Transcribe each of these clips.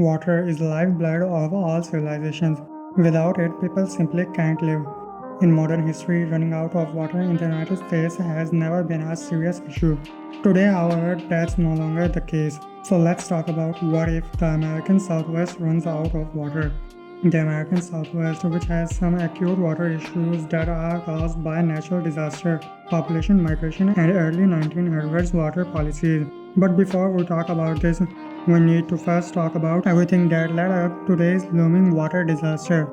Water is the lifeblood of all civilizations. Without it, people simply can't live. In modern history, running out of water in the United States has never been a serious issue. Today, however, that's no longer the case. So let's talk about what if the American Southwest runs out of water. The American Southwest, which has some acute water issues that are caused by natural disaster, population migration, and early 1900s water policies. But before we talk about this, we need to first talk about everything that led up to today's looming water disaster.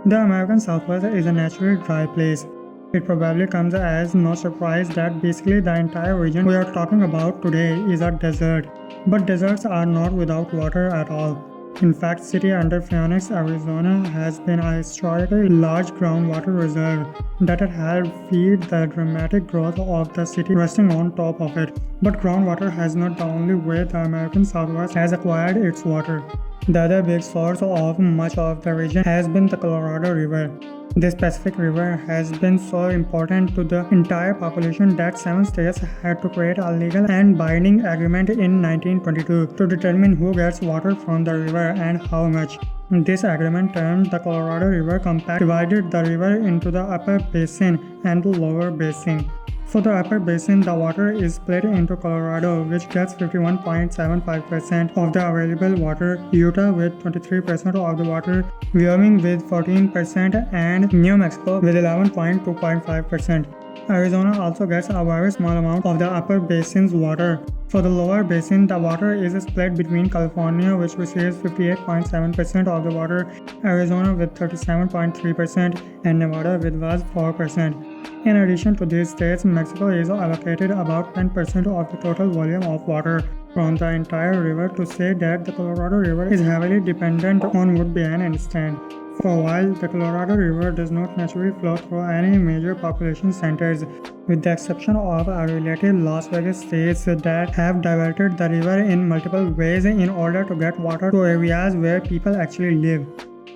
The American Southwest is a naturally dry place. It probably comes as no surprise that basically the entire region we are talking about today is a desert. But deserts are not without water at all. In fact, city under Phoenix, Arizona has been a historically large groundwater reserve that had helped feed the dramatic growth of the city resting on top of it. But groundwater has not the only way the American Southwest has acquired its water. The other big source of much of the region has been the Colorado River. This Pacific River has been so important to the entire population that 7 states had to create a legal and binding agreement in 1922 to determine who gets water from the river and how much. This agreement, termed the Colorado River Compact, divided the river into the upper basin and the lower basin. For the upper basin, the water is split into Colorado, which gets 51.75% of the available water, Utah with 23% of the water, Wyoming with 14%, and New Mexico with 11.25%. Arizona also gets a very small amount of the upper basin's water. For the lower basin, the water is split between California, which receives 58.7% of the water, Arizona with 37.3%, and Nevada with was 4%. In addition to these states, Mexico is allocated about 10% of the total volume of water from the entire river. To say that the Colorado River is heavily dependent on would be an understatement. For a while, the Colorado River does not naturally flow through any major population centers, with the exception of a relative Las Vegas states that have diverted the river in multiple ways in order to get water to areas where people actually live.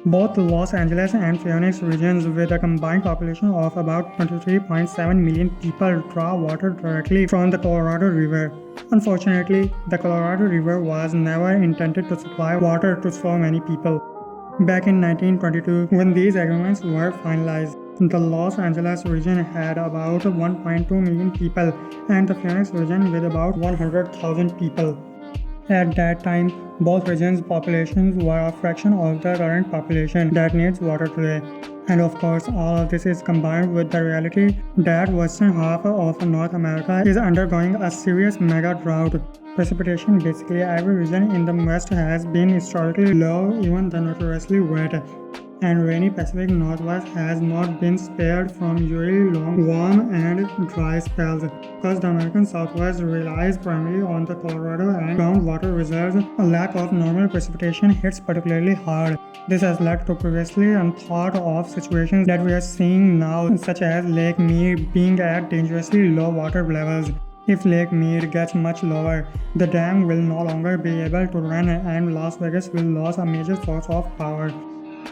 Both Los Angeles and Phoenix regions, with a combined population of about 23.7 million people, draw water directly from the Colorado River. Unfortunately, the Colorado River was never intended to supply water to so many people. Back in 1922, when these agreements were finalized, the Los Angeles region had about 1.2 million people and the Phoenix region with about 100,000 people. At that time, both regions' populations were a fraction of the current population that needs water today. And of course, all of this is combined with the reality that western half of North America is undergoing a serious mega-drought. Precipitation basically every region in the West has been historically low, even the notoriously wet. And rainy Pacific Northwest has not been spared from usually long, warm and dry spells. Because the American Southwest relies primarily on the Colorado and groundwater reserves, a lack of normal precipitation hits particularly hard. This has led to previously unthought of situations that we are seeing now, such as Lake Mead being at dangerously low water levels. If Lake Mead gets much lower, the dam will no longer be able to run and Las Vegas will lose a major source of power.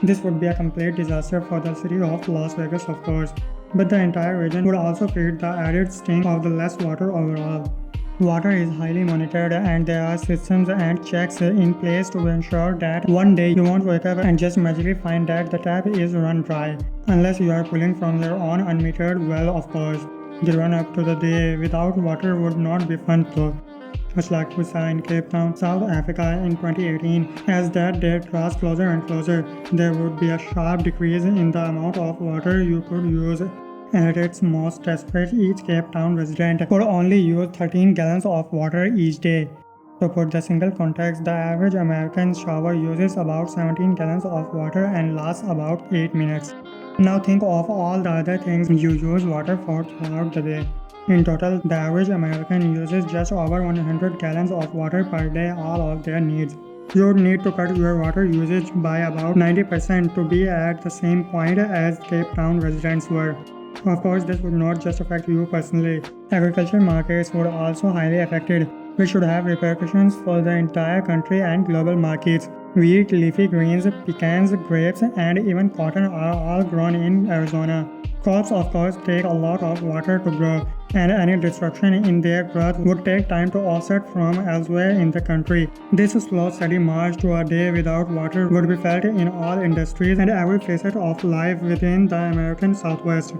This would be a complete disaster for the city of Las Vegas, of course, but the entire region would also feel the added sting of the less water overall. Water is highly monitored and there are systems and checks in place to ensure that one day you won't wake up and just magically find that the tap is run dry, unless you are pulling from your own unmetered well, of course. The run up to the day without water would not be fun though. Much like we saw in Cape Town, South Africa in 2018, as that day draws closer and closer, there would be a sharp decrease in the amount of water you could use. And at its most desperate, each Cape Town resident could only use 13 gallons of water each day. To put the single context, the average American shower uses about 17 gallons of water and lasts about 8 minutes. Now think of all the other things you use water for throughout the day. In total, the average American uses just over 100 gallons of water per day, all of their needs. You would need to cut your water usage by about 90% to be at the same point as Cape Town residents were. Of course, this would not just affect you personally. Agriculture markets would also highly affected, which should have repercussions for the entire country and global markets. Wheat, leafy greens, pecans, grapes, and even cotton are all grown in Arizona. Crops, of course, take a lot of water to grow, and any disruption in their growth would take time to offset from elsewhere in the country. This slow, steady march to a day without water would be felt in all industries and every facet of life within the American Southwest.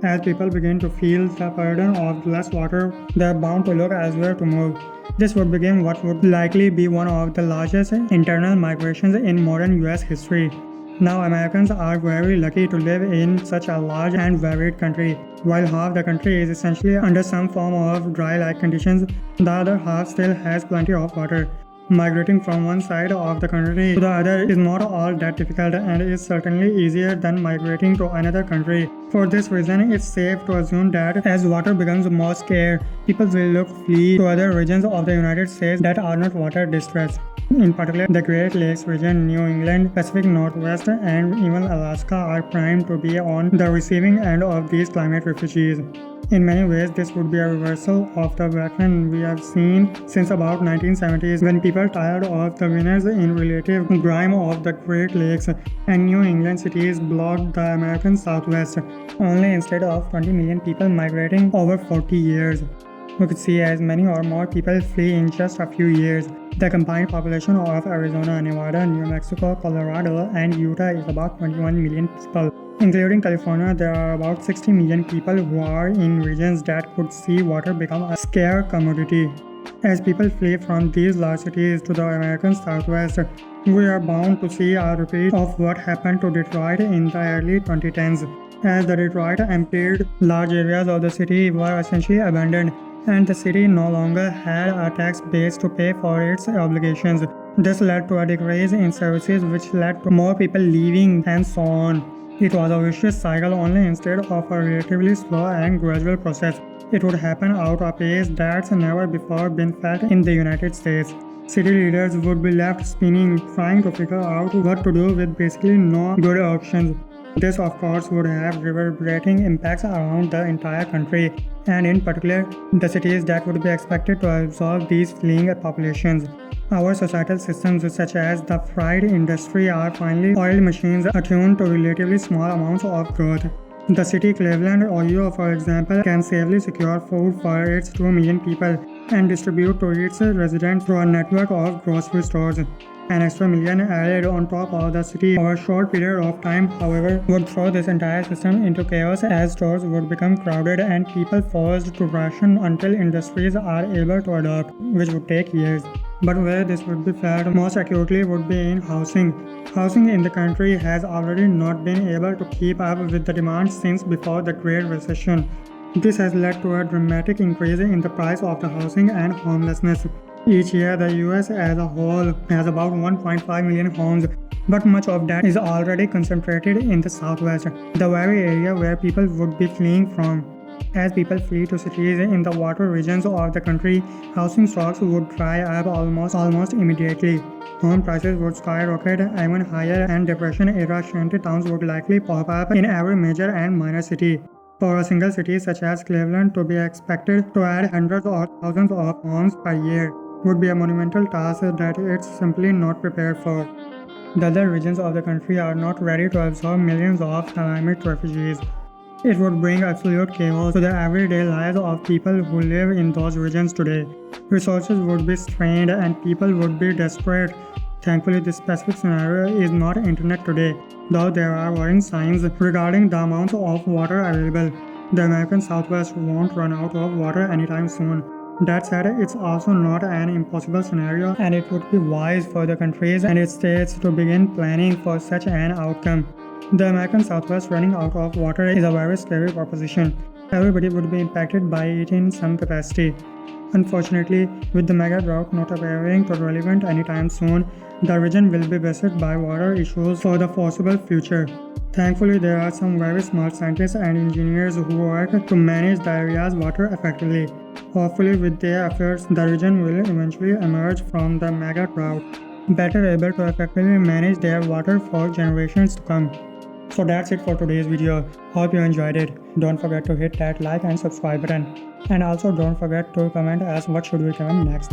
As people begin to feel the burden of less water, they are bound to look elsewhere to move. This would begin what would likely be one of the largest internal migrations in modern US history. Now, Americans are very lucky to live in such a large and varied country. While half the country is essentially under some form of dry-like conditions, the other half still has plenty of water. Migrating from one side of the country to the other is not all that difficult and is certainly easier than migrating to another country. For this reason, it's safe to assume that as water becomes more scarce, people will flee to other regions of the United States that are not water distressed. In particular, the Great Lakes region, New England, Pacific Northwest, and even Alaska are primed to be on the receiving end of these climate refugees. In many ways, this would be a reversal of the pattern we have seen since about 1970s when people tired of the winners in relative grime of the Great Lakes and New England cities blocked the American Southwest, only instead of 20 million people migrating over 40 years. We could see as many or more people flee in just a few years. The combined population of Arizona, Nevada, New Mexico, Colorado, and Utah is about 21 million people. Including California, there are about 60 million people who are in regions that could see water become a scarce commodity. As people flee from these large cities to the American Southwest, we are bound to see a repeat of what happened to Detroit in the early 2010s. As the Detroit emptied, large areas of the city were essentially abandoned, and the city no longer had a tax base to pay for its obligations. This led to a decrease in services which led to more people leaving and so on. It was a vicious cycle only instead of a relatively slow and gradual process. It would happen out a pace that's never before been felt in the United States. City leaders would be left spinning, trying to figure out what to do with basically no good options. This, of course, would have reverberating impacts around the entire country, and in particular, the cities that would be expected to absorb these fleeing populations. Our societal systems, such as the freight industry, are finely oiled machines attuned to relatively small amounts of growth. The city Cleveland, Ohio, for example, can safely secure food for its 2 million people and distribute to its residents through a network of grocery stores. An extra million added on top of the city over a short period of time, however, would throw this entire system into chaos as stores would become crowded and people forced to ration until industries are able to adapt, which would take years. But where this would be felt most acutely would be in housing. Housing in the country has already not been able to keep up with the demand since before the Great Recession. This has led to a dramatic increase in the price of the housing and homelessness. Each year, the US as a whole has about 1.5 million homes, but much of that is already concentrated in the Southwest, the very area where people would be fleeing from. As people flee to cities in the water regions of the country, housing stocks would dry up almost immediately. Home prices would skyrocket even higher, and Depression-era shanty towns would likely pop up in every major and minor city. For a single city such as Cleveland to be expected to add hundreds or thousands of homes per year would be a monumental task that it's simply not prepared for. The other regions of the country are not ready to absorb millions of climate refugees. It would bring absolute chaos to the everyday lives of people who live in those regions today. Resources would be strained and people would be desperate. Thankfully, this specific scenario is not internet today, though there are worrying signs regarding the amounts of water available. The American Southwest won't run out of water anytime soon. That said, it's also not an impossible scenario, and it would be wise for the countries and its states to begin planning for such an outcome. The American Southwest running out of water is a very scary proposition. Everybody would be impacted by it in some capacity. Unfortunately, with the mega-drought not appearing to relevant anytime soon, the region will be beset by water issues for the foreseeable future. Thankfully, there are some very smart scientists and engineers who work to manage the area's water effectively. Hopefully, with their efforts, the region will eventually emerge from the mega-drought, better able to effectively manage their water for generations to come. So that's it for today's video. Hope you enjoyed it. Don't forget to hit that like and subscribe button. And also don't forget to comment as what should we cover next.